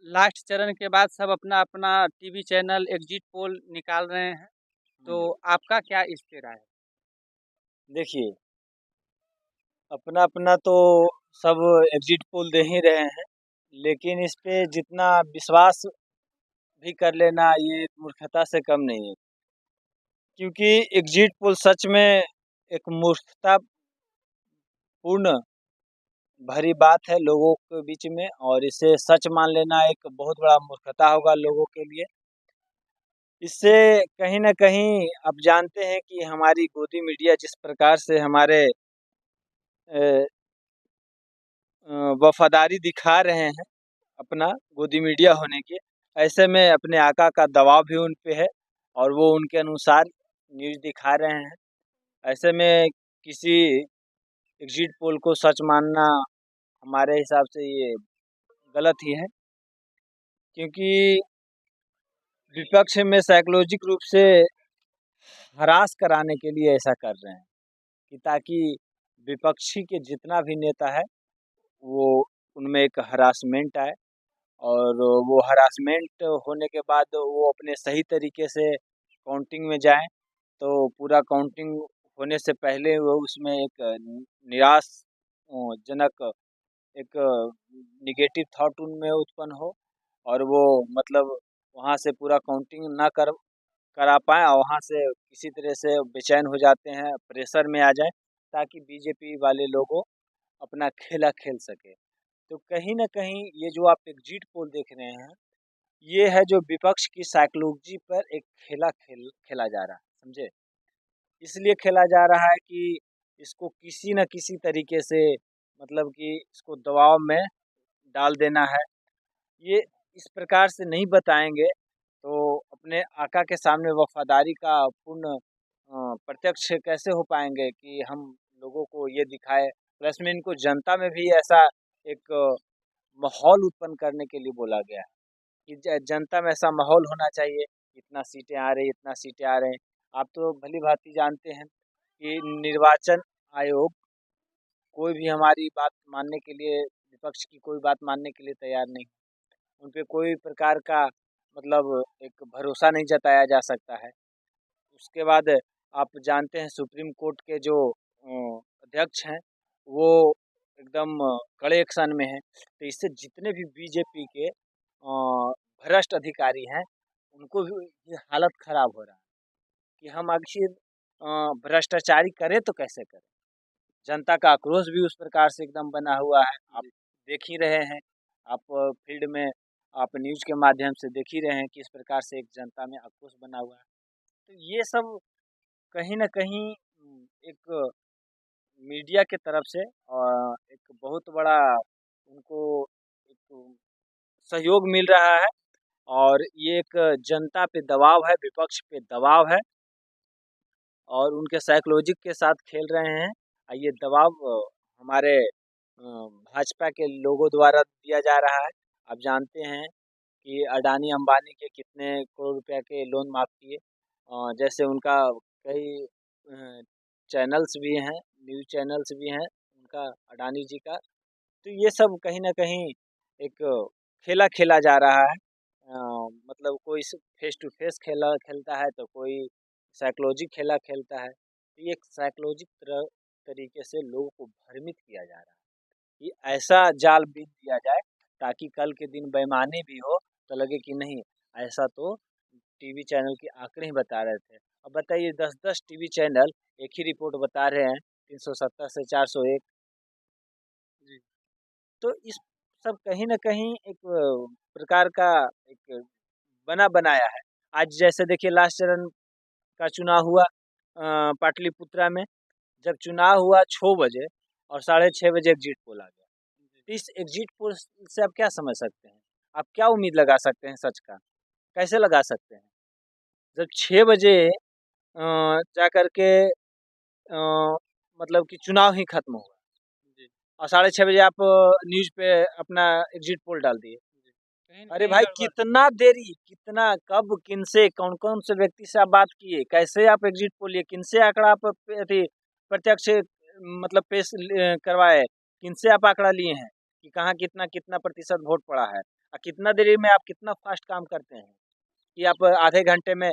Last चरण के बाद सब अपना अपना टीवी चैनल एग्जिट पोल निकाल रहे हैं। तो हम्म, आपका क्या इस पे राय है? देखिए, अपना अपना तो सब एग्जिट पोल दे ही रहे हैं, लेकिन इस पे जितना विश्वास भी कर लेना ये मूर्खता से कम नहीं है। क्योंकि एग्जिट पोल सच में एक मूर्खतापूर्ण भरी बात है लोगों के बीच में, और इसे सच मान लेना एक बहुत बड़ा मूर्खता होगा लोगों के लिए। इससे कहीं न कहीं आप जानते हैं कि हमारी गोदी मीडिया जिस प्रकार से हमारे अ वफ़ादारी दिखा रहे हैं अपना गोदी मीडिया होने की, ऐसे में अपने आका का दबाव भी उन पे है और वो उनके अनुसार न्यूज़ दिखा रहे हैं। ऐसे में किसी एग्ज़िट पोल को सच मानना हमारे हिसाब से ये गलत ही है, क्योंकि विपक्ष में साइकोलॉजिक रूप से हरास कराने के लिए ऐसा कर रहे हैं कि ताकि विपक्षी के जितना भी नेता है, वो उनमें एक हरासमेंट आए और वो हरासमेंट होने के बाद वो अपने सही तरीके से काउंटिंग में जाएँ, तो पूरा काउंटिंग होने से पहले वो उसमें एक निराश जनक एक नेगेटिव थॉट उनमें उत्पन्न हो और वो मतलब वहाँ से पूरा काउंटिंग ना करा पाएँ और वहाँ से किसी तरह से बेचैन हो जाते हैं, प्रेशर में आ जाएँ, ताकि बीजेपी वाले लोगों अपना खेला खेल सकें। तो कहीं न कहीं ये जो आप एग्जिट पोल देख रहे हैं, ये है जो विपक्ष की साइकोलॉजी पर एक खेला जा रहा है, समझे? इसलिए खेला जा रहा है कि इसको किसी न किसी तरीके से मतलब कि इसको दबाव में डाल देना है। ये इस प्रकार से नहीं बताएँगे, तो अपने आका के सामने वफ़ादारी का पूर्ण प्रत्यक्ष कैसे हो पाएँगे कि हम लोगों को ये दिखाएँ। प्लस में इनको जनता में भी ऐसा एक माहौल उत्पन्न करने के लिए बोला गया है कि जनता में ऐसा माहौल होना चाहिए, इतना सीटें आ रही, इतना सीटें आ रहे हैं। आप तो भली-भाँति जानते हैं कि निर्वाचन आयोग कोई भी हमारी बात मानने के लिए विपक्ष की कोई बात मानने के लिए तैयार नहीं। उन पे कोई प्रकार का मतलब एक भरोसा नहीं जताया जा सकता है। उसके बाद आप जानते हैं सुप्रीम कोर्ट के जो अध्यक्ष हैं, वो एकदम कड़े एक्शन में हैं। तो इससे जितने भी बीजेपी के भ्रष्ट अधिकारी हैं, उनको भी ये हालत खराब हो रहा है कि हम आखिर भ्रष्टाचारी करें तो कैसे करें? जनता का आक्रोश भी उस प्रकार से एकदम बना हुआ है। आप देख ही रहे हैं, आप फील्ड में आप न्यूज़ के माध्यम से देख ही रहे हैं किस प्रकार से एक जनता में आक्रोश बना हुआ है। तो ये सब कहीं न कहीं एक मीडिया के तरफ से एक बहुत बड़ा उनको एक सहयोग मिल रहा है और ये एक जनता पे दबाव है, विपक्ष पे दबाव है और उनके साइकोलॉजी के साथ खेल रहे हैं। ये दबाव हमारे भाजपा के लोगों द्वारा दिया जा रहा है। आप जानते हैं कि अडानी अंबानी के कितने करोड़ रुपया के लोन माफ़ किए। जैसे उनका कई चैनल्स भी हैं, न्यूज़ चैनल्स भी हैं उनका अडानी जी का। तो ये सब कहीं न कहीं एक खेला खेला जा रहा है। मतलब कोई फेस टू फेस खेला खेलता है तो कोई साइकोलॉजी खेला खेलता है। तो ये एक साइकोलॉजिक तरीके से लोगों को भ्रमित किया जा रहा है कि ऐसा जाल बीन दिया जाए ताकि कल के दिन बेईमानी भी हो तो लगे कि नहीं, ऐसा तो टीवी चैनल के आंकड़े ही बता रहे थे। अब बताइए 10-10 टीवी चैनल एक ही रिपोर्ट बता रहे हैं 370 से 401। जी। तो इस सब कहीं न कहीं एक प्रकार का एक बना बनाया है। आज जैसे देखिए लास्ट चरण का चुनाव हुआ पाटलिपुत्रा में, जब चुनाव हुआ 6 बजे और साढ़े 6 बजे एग्जिट पोल आ गया। तो इस एग्जिट पोल से आप क्या समझ सकते हैं? आप क्या उम्मीद लगा सकते हैं सच का? कैसे लगा सकते हैं? जब 6 बजे जा कर के मतलब कि चुनाव ही खत्म हुआ जी। और साढ़े 6 बजे आप न्यूज़ पे अपना एग्जिट पोल डाल दिए। जी। कहीं न अरे कहीं भाई गड़बड़ है। कितना देरी, कितना, कब, किनसे, कौन-कौन से व्यक्ति से आप बात किए? कैसे आप एग्जिट पोल लिए? किनसे आंकड़ा आप अथी प्रत्यक्ष मतलब पेश करवाए? किनसे आप आंकड़ा लिए हैं कि कहाँ कितना-कितना प्रतिशत वोट पड़ा है? कितना देरी में आप कितना फास्ट काम करते हैं कि आप आधे घंटे में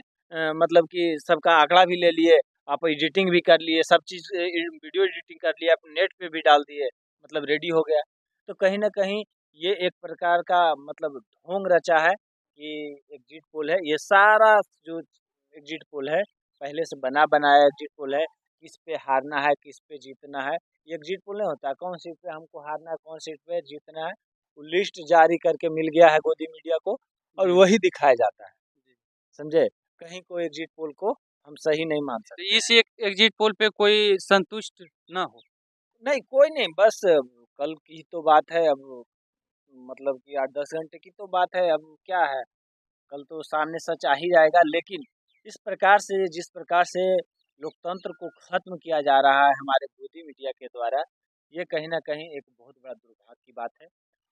मतलब कि सबका आंकड़ा भी ले लिए, आप एडिटिंग भी कर लिए, सब चीज़ वीडियो एडिटिंग कर लिए, आप नेट पे भी डाल दिए, मतलब रेडी हो गया। तो कहीं न कहीं ये एक प्रकार का मतलब ढोंग रचा है कि एग्ज़िट पोल है। ये सारा जो एग्ज़िट पोल है, पहले से बना बनाया एग्ज़िट पोल है, किस पे हारना है, किस पे जीतना है। ये एग्ज़िट पोल नहीं होता, कौन सीट पे हमको हारना है, कौन सीट पे जीतना है, वो लिस्ट जारी करके मिल गया है गोदी मीडिया को और जी, वही दिखाया जाता है। जी। समझे? कहीं कोई एग्ज़िट पोल को हम सही नहीं मान तो सकते इस हैं। एक एग्ज़िट पोल पे कोई संतुष्ट ना हो। नहीं, कोई नहीं, बस कल की तो बात है, अब मतलब कि 8-10 घंटे की तो बात है, अब क्या है, कल तो सामने सच आ ही जाएगा। लेकिन इस प्रकार से, जिस प्रकार से लोकतंत्र को ख़त्म किया जा रहा है हमारे गोदी मीडिया के द्वारा, ये कहीं न कहीं एक बहुत बड़ा दुर्भाग्य की बात है।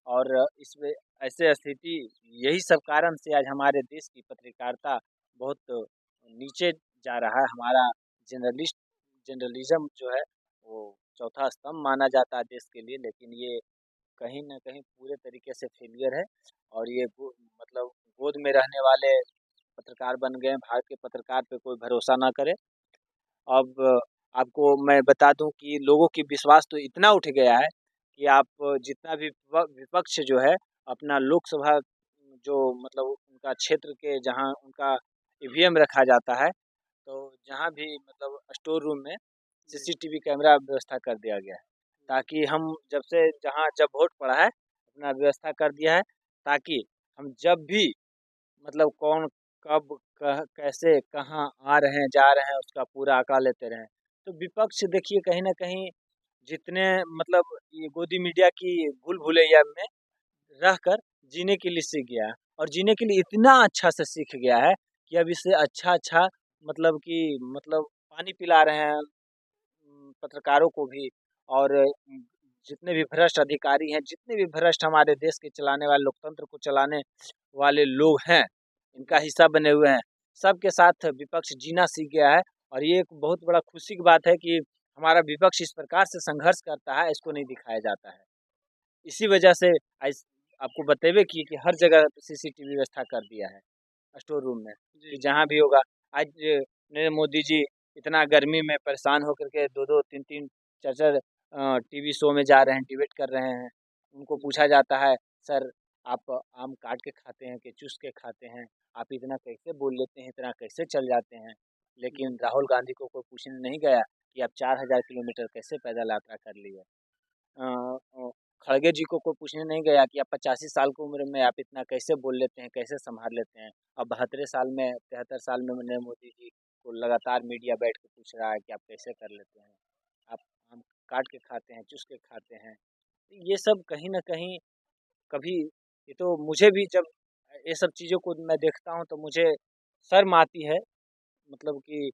और इसमें ऐसे स्थिति, यही सब कारण से आज हमारे देश की पत्रकारिता बहुत नीचे जा रहा है। हमारा जर्नलिज़्म जो है, वो चौथा स्तंभ माना जाता है देश के लिए, लेकिन ये कहीं न कहीं पूरे तरीके से फेलियर है। और ये मतलब गोद में रहने वाले पत्रकार बन गए हैं। भारत के पत्रकार पे कोई भरोसा ना करे। अब आपको मैं बता दूं कि लोगों की विश्वास तो इतना उठ गया है कि आप जितना भी विपक्ष जो है, अपना लोकसभा जो मतलब उनका क्षेत्र के जहां उनका ईवीएम रखा जाता है, तो जहाँ भी मतलब स्टोर रूम में जी, सीसीटीवी कैमरा व्यवस्था कर दिया गया है, ताकि हम जब से जहाँ जब वोट पड़ा है, अपना व्यवस्था कर दिया है, ताकि हम जब भी मतलब कौन, कब, कैसे, कहाँ आ रहे हैं, जा रहे हैं, उसका पूरा आंकड़ा लेते रहें। तो विपक्ष देखिए कहीं न कहीं जितने मतलब ये गोदी मीडिया की भूल-भुलैया में रहकर जीने के लिए सीख गया है, और जीने के लिए इतना अच्छा से सीख गया है कि अब इससे अच्छा-अच्छा मतलब कि मतलब पानी पिला रहे हैं पत्रकारों को भी। और जितने भी भ्रष्ट अधिकारी हैं, जितने भी भ्रष्ट हमारे देश के चलाने वाले, लोकतंत्र को चलाने वाले लोग हैं, इनका हिस्सा बने हुए हैं, सबके साथ विपक्ष जीना सीख गया है। और ये एक बहुत बड़ा खुशी की बात है कि हमारा विपक्ष इस प्रकार से संघर्ष करता है, इसको नहीं दिखाया जाता है। इसी वजह से आज आपको बतेबे किए कि हर जगह सीसीटीवी व्यवस्था कर दिया है स्टोर रूम में, कि जी, जहाँ भी होगा। आज नरेंद्र मोदी जी इतना गर्मी में परेशान होकर के 2-2, 3-3, 4-4 टीवी शो में जा रहे हैं, डिबेट कर रहे हैं। उनको जी, पूछा जाता है, सर आप आम काट के खाते हैं कि चूस के खाते हैं? आप इतना कैसे बोल लेते हैं, इतना कैसे चल जाते हैं? जी, लेकिन राहुल गांधी को कोई पूछने नहीं गया कि आप 4000 किलोमीटर कैसे पैदल यात्रा कर लिए? अ अ, खड़गे जी को कोई पूछने नहीं गया कि आप 85 साल की उम्र में आप इतना कैसे बोल लेते हैं, कैसे सँभाल लेते हैं? अब 72 साल में, 73 साल में नरेंद्र मोदी जी को लगातार मीडिया बैठ के पूछ रहा है कि आप कैसे कर लेते हैं? आप आम काट के खाते हैं, चूस के खाते हैं। ये सब कहीं न कहीं कभी, ये तो मुझे भी जब ये सब चीज़ों को मैं देखता हूँ तो मुझे शर्म आती है, मतलब कि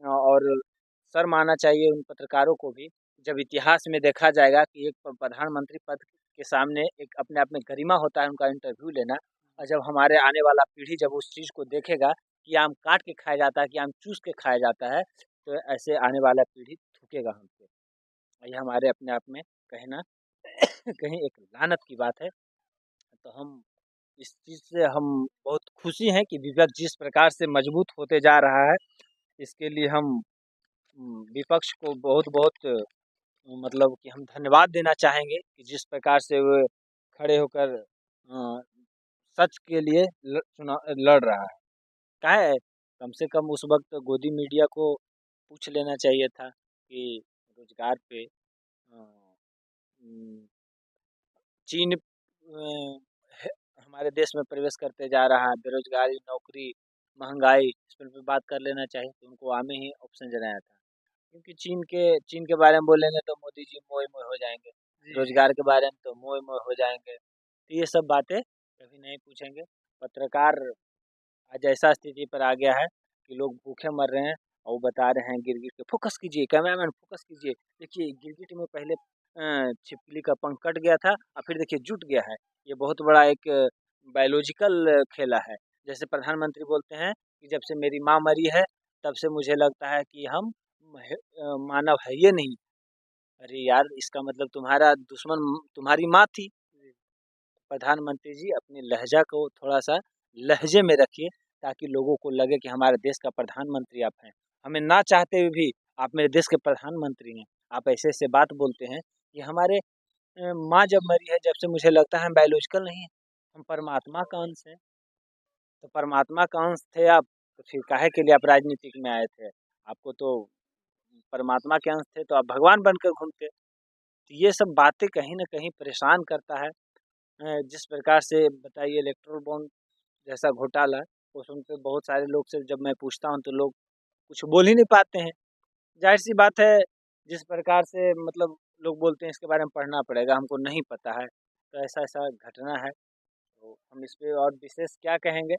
और शर्म आना चाहिए उन पत्रकारों को भी, जब इतिहास में देखा जाएगा कि एक प्रधानमंत्री पद के सामने एक अपने आप में गरिमा होता है उनका इंटरव्यू लेना। और जब हमारे आने वाला पीढ़ी जब उस चीज़ को देखेगा कि आम काट के खाया जाता है, कि आम चूस के खाया जाता है, तो ऐसे आने वाला पीढ़ी थूकेगा हम पे। और ये हमारे अपने आप में कहीं न कहीं एक लानत की बात है। तो हम इस चीज़ से हम बहुत खुशी हैं कि विपक्ष जिस प्रकार से मजबूत होते जा रहा है, इसके लिए हम विपक्ष को बहुत-बहुत मतलब कि हम धन्यवाद देना चाहेंगे कि जिस प्रकार से वो खड़े होकर सच के लिए लड़ रहा है। क्या है, कम से कम उस वक़्त गोदी मीडिया को पूछ लेना चाहिए था कि रोज़गार पे उम, चीन है हमारे देश में प्रवेश करते जा रहा है, बेरोज़गारी, नौकरी, महँगाई, इस पर भी बात कर लेना चाहिए, तो उनको आमे ही ऑप्शन जनाया था। क्योंकि चीन के बारे में बोलेंगे तो मोदी जी मोए-मोए हो जाएँगे, जी, रोज़गार के बारे में तो मोए-मोए हो जाएँगे। तो ये सब बातें कभी नहीं पूछेंगे। पत्रकार आज ऐसा स्थिति पर आ गया है कि लोग भूखे मर रहे हैं और वो बता रहे हैं गिर-गिर के, "फ़ोकस कीजिए, कैमरामैन फ़ोकस कीजिए। देखिए गिरगिट में पहले छिपकली का पंख कट गया था और फिर देखिए जुट गया है।" ये बहुत बड़ा एक बायोलॉजिकल खेला है। जैसे प्रधानमंत्री बोलते हैं कि जब से मेरी माँ मरी है, तब से मुझे लगता है कि हम मानव है ये नहीं। अरे यार! इसका मतलब तुम्हारा दुश्मन तुम्हारी माँ थी। जी। प्रधानमंत्री जी अपनी लहजा को थोड़ा-सा लहजे में रखिए, ताकि लोगों को लगे कि हमारे देश का प्रधानमंत्री आप हैं। हमें ना चाहते हुए भी आप मेरे देश के प्रधानमंत्री हैं। आप ऐसे-ऐसे बात बोलते हैं कि हमारे माँ जब मरी है, जब से मुझे लगता है हम बायोलॉजिकल नहीं हैं, हम परमात्मा का अंश हैं। तो परमात्मा का अंश थे आप, तो फिर काहे के लिए आप राजनीतिक में आए थे? आपको तो परमात्मा के अंश थे, तो आप भगवान बनकर घूमते। तो ये सब बातें कहीं न कहीं परेशान करता है। जिस प्रकार से बताइए इलेक्ट्रल बॉन्ड जैसा घोटाला, वो सुन के बहुत सारे लोग से जब मैं पूछता हूँ, तो लोग कुछ बोल ही नहीं पाते हैं। ज़ाहिर-सी बात है, जिस प्रकार से मतलब लोग बोलते हैं इसके बारे में पढ़ना पड़ेगा, हमको नहीं पता है। तो ऐसा-ऐसा घटना है, तो हम इस पे और विशेष क्या कहेंगे,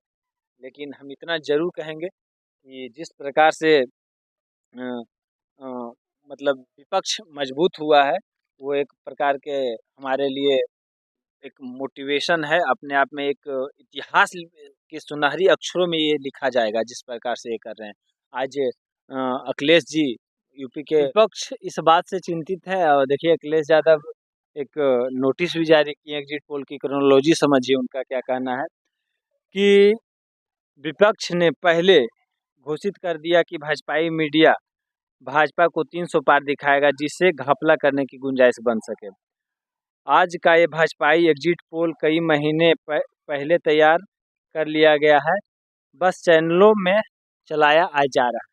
लेकिन हम इतना ज़रूर कहेंगे कि जिस प्रकार से अ, मतलब विपक्ष मजबूत हुआ है, वो एक प्रकार के हमारे लिए एक मोटिवेशन है, अपने आप में एक इतिहास के सुनहरी अक्षरों में ये लिखा जाएगा, जिस प्रकार से ये कर रहे हैं। आज अखिलेश जी यूपी के विपक्ष इस बात से चिंतित है, और देखिए अखिलेश यादव एक नोटिस भी जारी किए, एग्जिट पोल की क्रोनोलॉजी समझिए उनका क्या कहना है कि विपक्ष ने पहले घोषित कर दिया कि भाजपाई मीडिया भाजपा को 300 पार दिखाएगा, जिससे घपला करने की गुंजाइश बन सके। आज का ये भाजपाई एग्जिट पोल कई महीने पहले तैयार कर लिया गया है, बस चैनलों में चलाया जा रहा है।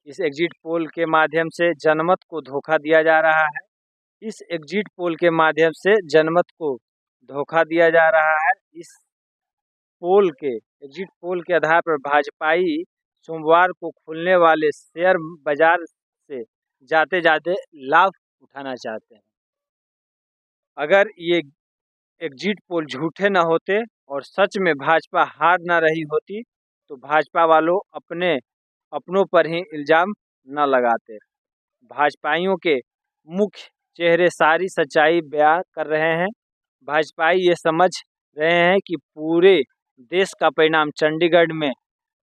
इस एग्जिट पोल के माध्यम से जनमत को धोखा दिया जा रहा है। इस एग्जिट पोल के माध्यम से जनमत को धोखा दिया जा रहा है। इस पोल के एग्जिट पोल के आधार पर भाजपाई सोमवार को खुलने वाले शेयर बाजार से जाते-जाते लाभ उठाना चाहते हैं। अगर ये एग्जिट पोल झूठे न होते और सच में भाजपा हार न रही होती, तो भाजपा वालों अपनों पर ही इल्ज़ाम न लगाते। भाजपाइयों के मुख्य चेहरे सारी सच्चाई बयां कर रहे हैं। भाजपाई ये समझ रहे हैं कि पूरे देश का परिणाम चंडीगढ़ में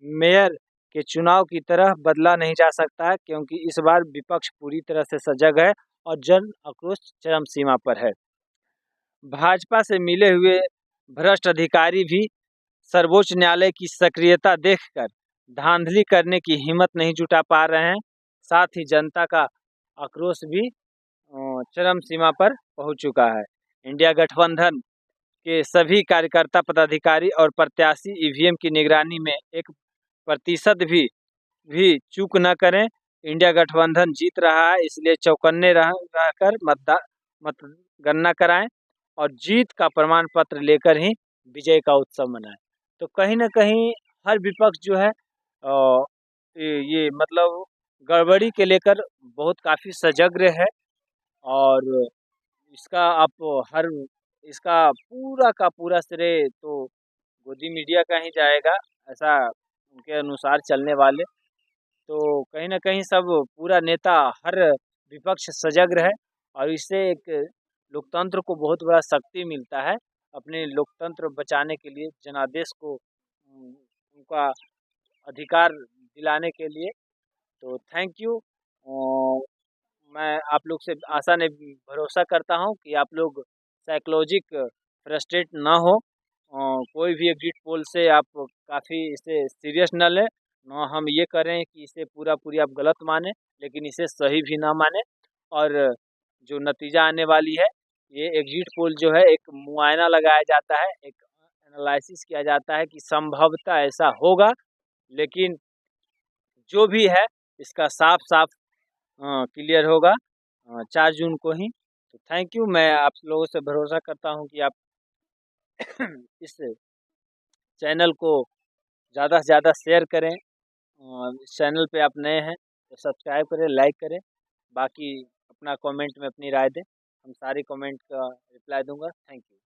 मेयर के चुनाव की तरह बदला नहीं जा सकता है, क्योंकि इस बार विपक्ष पूरी तरह से सजग है और जन आक्रोश चरम सीमा पर है। भाजपा से मिले हुए भ्रष्ट अधिकारी भी सर्वोच्च न्यायालय की सक्रियता देखकर धांधली करने की हिम्मत नहीं जुटा पा रहे हैं। साथ ही जनता का आक्रोश भी चरम सीमा पर पहुंच चुका है। इंडिया गठबंधन के सभी कार्यकर्ता, पदाधिकारी और प्रत्याशी ईवीएम की निगरानी में 1% भी चूक न करें। इंडिया गठबंधन जीत रहा है, इसलिए चौकन्ने रहकर मतगणना कराएं और जीत का प्रमाण पत्र लेकर ही विजय का उत्सव मनाएं। तो कहीं न कहीं हर विपक्ष जो है ये मतलब गड़बड़ी के लेकर बहुत काफ़ी सजग है, और इसका आप हर इसका पूरा का पूरा श्रेय तो गोदी मीडिया का ही जाएगा, ऐसा उनके अनुसार चलने वाले। तो कहीं न कहीं सब पूरा नेता हर विपक्ष सजग रहे, और इससे एक लोकतंत्र को बहुत बड़ा शक्ति मिलता है, अपने लोकतंत्र बचाने के लिए, जनादेश को उनका अधिकार दिलाने के लिए। तो थैंक यू। मैं आप लोग से आशा नहीं भरोसा करता हूँ कि आप लोग साइकोलॉजिक फ्रस्ट्रेट ना हो। कोई भी एग्जिट पोल से आप काफ़ी इसे सीरियस न लें, ना हम ये करें कि इसे पूरी आप गलत मानें, लेकिन इसे सही भी ना मानें। और जो नतीजा आने वाली है, ये एग्जिट पोल जो है एक मुआयना लगाया जाता है, एक एनालिसिस किया जाता है कि संभवतः ऐसा होगा, लेकिन जो भी है इसका साफ-साफ क्लियर होगा 4 जून को ही। तो थैंक यू। मैं आप लोगों से भरोसा करता हूँ कि आप इस चैनल को ज़्यादा से ज़्यादा शेयर करें। इस चैनल पे आप नए हैं तो सब्सक्राइब करें, लाइक करें। बाकी अपना कमेंट में अपनी राय दें, हम सारे कमेंट का रिप्लाई दूँगा। Thank you.